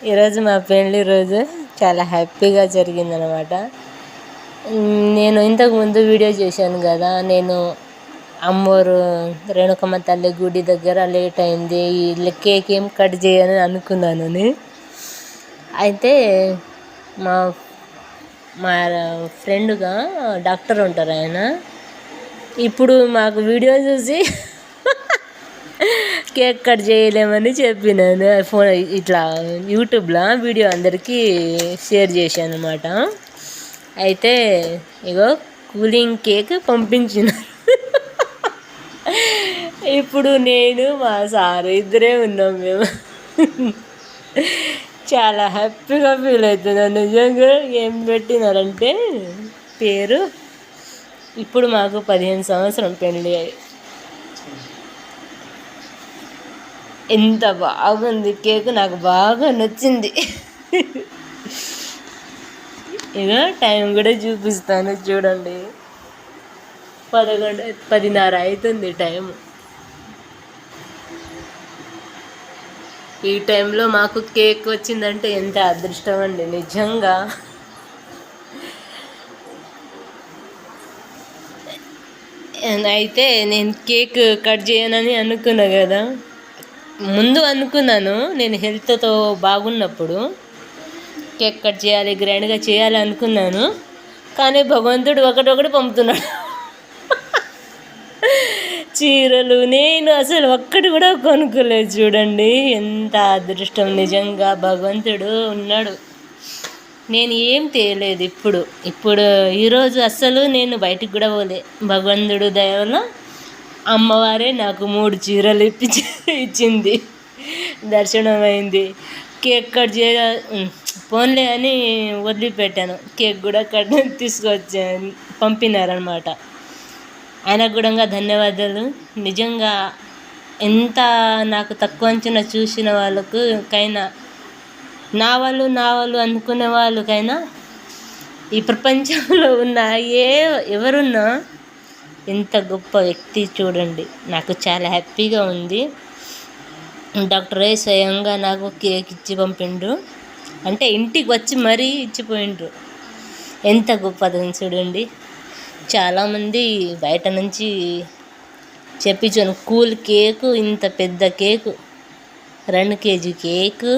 ఈరోజు మా పెళ్ళి రోజు చాలా హ్యాపీగా జరిగిందనమాట. నేను ఇంతకుముందు వీడియో చేశాను కదా, నేను అమ్మోరు రేణుకమ్మ తల్లి గుడి దగ్గర లేట్ అయింది, కేక్ ఏం కట్ చేయాలని అనుకున్నానని. అయితే మా మా ఫ్రెండ్గా డాక్టర్ ఉంటారు ఆయన. ఇప్పుడు మాకు వీడియో చూసి కేక్ కట్ చేయలేమని చెప్పినాను. ఫోన్ ఇట్లా యూట్యూబ్లో వీడియో అందరికీ షేర్ చేశాను అనమాట. అయితే ఇగో కూలింగ్ కేక్ పంపించిన. ఇప్పుడు నేను మా సార్ ఇద్దరే ఉన్నాం మేము. చాలా హ్యాపీగా ఫీల్ అవుతున్నాను నిజంగా. ఏం పెట్టినారంటే పేరు, ఇప్పుడు మాకు 15 సంవత్సరం పెళ్ళి. ఎంత బాగుంది కేక్, నాకు బాగా నచ్చింది. ఇక టైం కూడా చూపిస్తాను చూడండి. 10:30 అవుతుంది టైం. ఈ టైంలో మాకు కేక్ వచ్చిందంటే ఎంత అదృష్టం అండి నిజంగా. అయితే నేను కేక్ కట్ చేయనని అనుకున్నా కదా, ముందు అనుకున్నాను. నేను హెల్త్తో బాగున్నప్పుడు కేక్ కట్ చేయాలి, గ్రాండ్గా చేయాలి అనుకున్నాను. కానీ భగవంతుడు ఒకటొకటి పంపుతున్నాడు. చీరలు నేను అసలు ఒక్కటి కూడా కొనుక్కోలేదు. చూడండి ఎంత అదృష్టం నిజంగా, భగవంతుడు ఉన్నాడు. నేను ఏం తేలేదు ఇప్పుడు ఈరోజు అస్సలు నేను బయటికి కూడా పోలే. భగవంతుడు దయ వల్ల అమ్మవారే నాకు 3 చీరలు ఇచ్చింది. దర్శనం అయింది. కేక్ కట్ పోన్లే అని వదిలిపెట్టాను. కేక్ కూడా తీసుకొచ్చాను, పంపినారనమాట. ఆయనకు కూడా ధన్యవాదాలు. నిజంగా ఎంత నాకు తక్కువ అంచనా చూసిన వాళ్ళకైనా, నా వాళ్ళు అనుకునే వాళ్ళకైనా, ఈ ప్రపంచంలో ఉన్న ఎవరున్నా ఎంత గొప్ప వ్యక్తి చూడండి. నాకు చాలా హ్యాపీగా ఉంది. డాక్టరే స్వయంగా నాకు కేక్ ఇచ్చి పంపిండ్రు, అంటే ఇంటికి వచ్చి మరీ ఇచ్చిపోయిండ్రు. ఎంత గొప్పదని చూడండి. చాలామంది బయట నుంచి చెప్పించాను, కూల్ కేకు, ఇంత పెద్ద కేకు, 2 kg కేకు,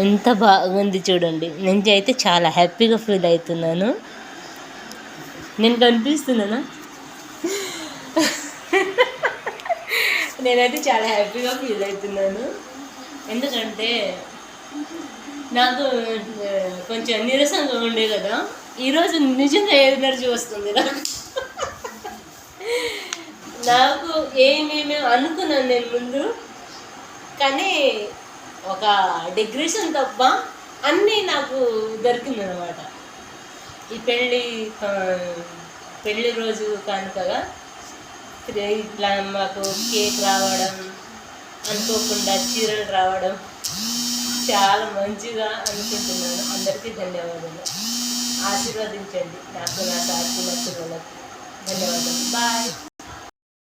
ఎంత బాగుంది చూడండి. నేను అయితే చాలా హ్యాపీగా ఫీల్ అవుతున్నాను. నేను కనిపిస్తున్నానా? నేనైతే చాలా హ్యాపీగా ఫీల్ అవుతున్నాను. ఎందుకంటే నాకు కొంచెం నీరసంగా ఉండే కదా, ఈరోజు నిజంగా ఎనర్జీ వస్తుంది నాకు ఏమేమి అనుకున్నాను నేను ముందు, కానీ ఒక డిగ్రీషన్ తప్ప అన్నీ నాకు దొరికిందనమాట. ఈ పెళ్ళి రోజు కానుకగా ఇట్లా మాకు కేక్ రావడం, అనుకోకుండా చీరలు రావడం చాలా మంచిగా అనుకుంటున్నాను. అందరికీ ధన్యవాదాలు. ఆశీర్వదించండి నాకు, నా సార్కి, నా పిల్లలకు. ధన్యవాదాలు. బాయ్.